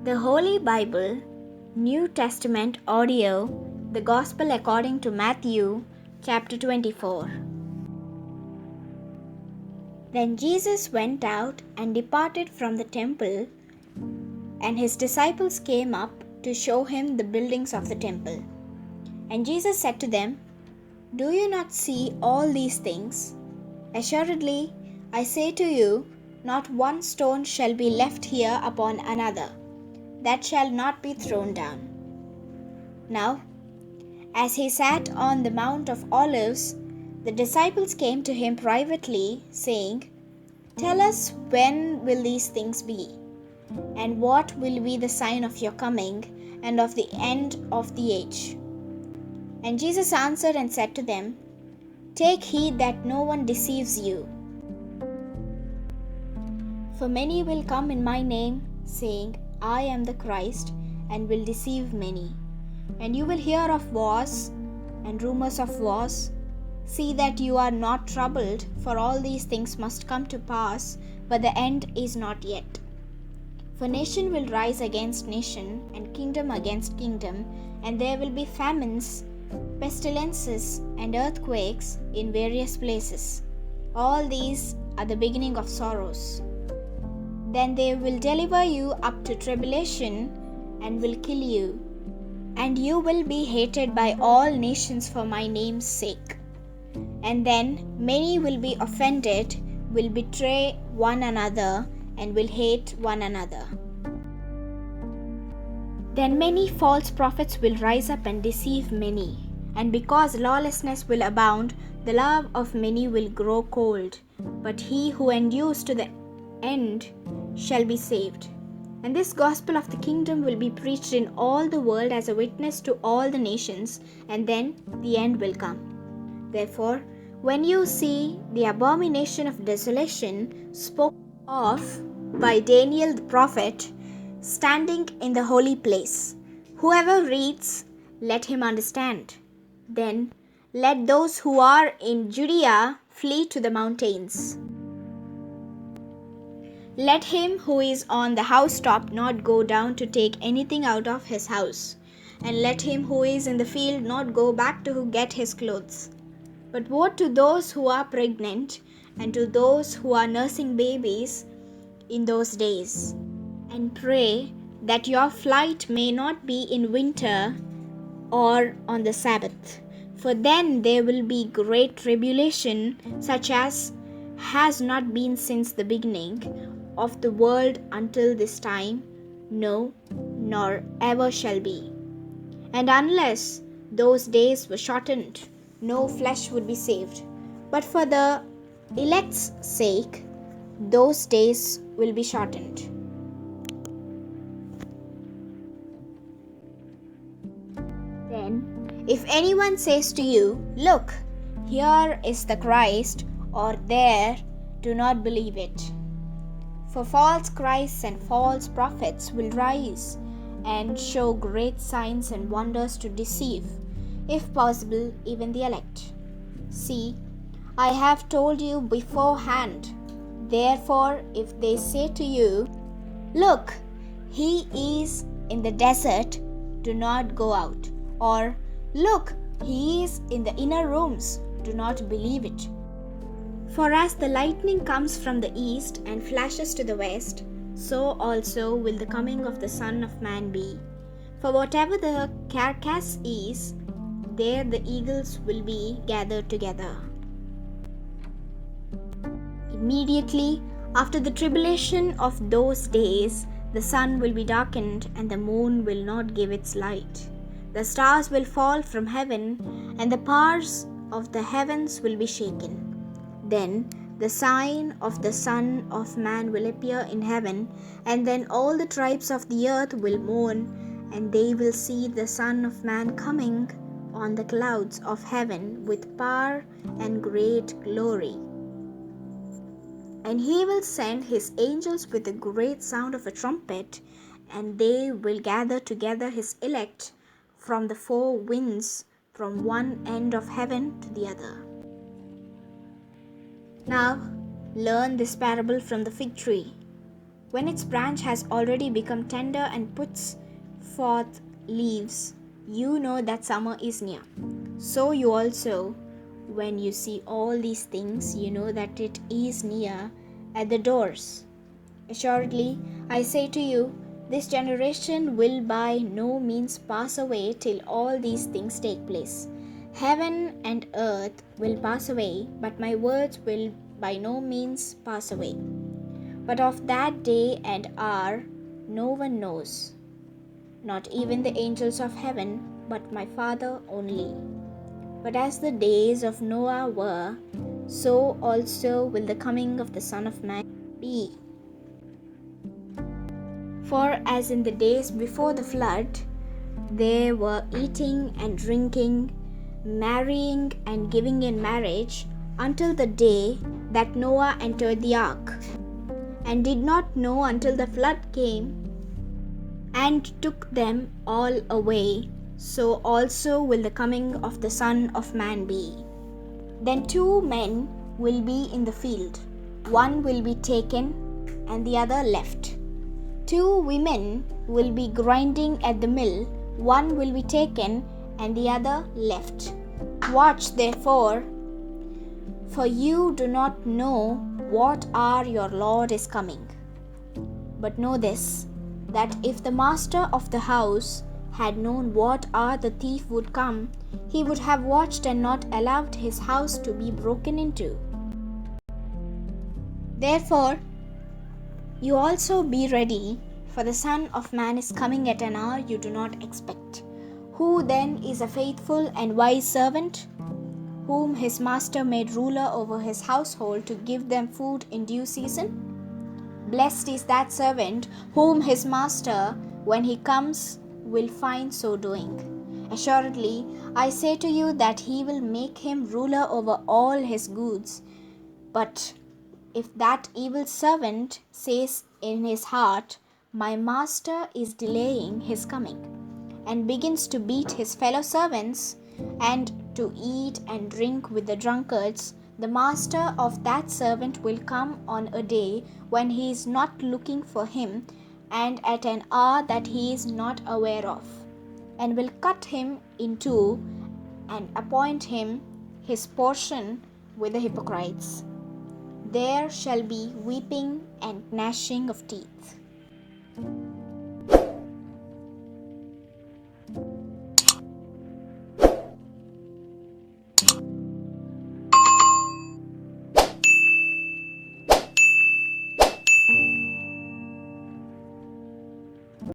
The Holy Bible, New Testament audio, the Gospel according to Matthew, chapter 24. Then Jesus went out and departed from the temple, and his disciples came up to show him the buildings of the temple. And Jesus said to them, "Do you not see all these things? Assuredly, I say to you, not one stone shall be left here upon another, that shall not be thrown down." Now, as he sat on the Mount of Olives, the disciples came to him privately, saying, "Tell us, when will these things be? And what will be the sign of your coming and of the end of the age?" And Jesus answered and said to them, "Take heed that no one deceives you. For many will come in my name, saying, 'I am the Christ,' and will deceive many. And you will hear of wars and rumors of wars. See that you are not troubled, for all these things must come to pass, but the end is not yet. For nation will rise against nation, and kingdom against kingdom, and there will be famines, pestilences, and earthquakes in various places. All these are the beginning of sorrows. Then they will deliver you up to tribulation, and will kill you. And you will be hated by all nations for my name's sake. And then many will be offended, will betray one another, and will hate one another. Then many false prophets will rise up and deceive many. And because lawlessness will abound, the love of many will grow cold. But he who endures to the end shall be saved. And this gospel of the kingdom will be preached in all the world as a witness to all the nations, and then the end will come. Therefore, when you see the abomination of desolation spoken of by Daniel the prophet standing in the holy place, whoever reads, let him understand. Then let those who are in Judea flee to the mountains. Let him who is on the housetop not go down to take anything out of his house, and let him who is in the field not go back to get his clothes. But woe to those who are pregnant, and to those who are nursing babies in those days. And pray that your flight may not be in winter or on the Sabbath, for then there will be great tribulation, such as has not been since the beginning of the world until this time, no, nor ever shall be. And unless those days were shortened, no flesh would be saved. But for the elect's sake, those days will be shortened. Then, if anyone says to you, 'Look, here is the Christ,' or 'there,' do not believe it. For false Christs and false prophets will rise and show great signs and wonders to deceive, if possible, even the elect. See, I have told you beforehand. Therefore, if they say to you, 'Look, he is in the desert,' do not go out. Or, 'Look, he is in the inner rooms,' do not believe it. For as the lightning comes from the east and flashes to the west, so also will the coming of the Son of Man be. For whatever the carcass is, there the eagles will be gathered together. Immediately after the tribulation of those days, the sun will be darkened, and the moon will not give its light. The stars will fall from heaven, and the powers of the heavens will be shaken. Then the sign of the Son of Man will appear in heaven, and then all the tribes of the earth will mourn, and they will see the Son of Man coming on the clouds of heaven with power and great glory. And he will send his angels with a great sound of a trumpet, and they will gather together his elect from the four winds, from one end of heaven to the other. Now, learn this parable from the fig tree. When its branch has already become tender and puts forth leaves, you know that summer is near. So you also, when you see all these things, you know that it is near at the doors. Assuredly, I say to you, this generation will by no means pass away till all these things take place. Heaven and earth will pass away, but my words will by no means pass away. But of that day and hour no one knows, not even the angels of heaven, but my Father only. But as the days of Noah were, so also will the coming of the Son of Man be. For as in the days before the flood, they were eating and drinking, marrying and giving in marriage, until the day that Noah entered the ark, and did not know until the flood came and took them all away, so also will the coming of the Son of Man be. Then 2 men will be in the field, one will be taken and the other left. 2 women will be grinding at the mill, one will be taken and the other left. Watch therefore, for you do not know what hour your Lord is coming. But know this, that if the master of the house had known what hour the thief would come, he would have watched and not allowed his house to be broken into. Therefore, you also be ready, for the Son of Man is coming at an hour you do not expect. Who then is a faithful and wise servant, whom his master made ruler over his household to give them food in due season? Blessed is that servant whom his master, when he comes, will find so doing. Assuredly, I say to you that he will make him ruler over all his goods. But if that evil servant says in his heart, my master is delaying his coming, and begins to beat his fellow servants, and to eat and drink with the drunkards, the master of that servant will come on a day when he is not looking for him, and at an hour that he is not aware of, and will cut him in two, and appoint him his portion with the hypocrites. There shall be weeping and gnashing of teeth.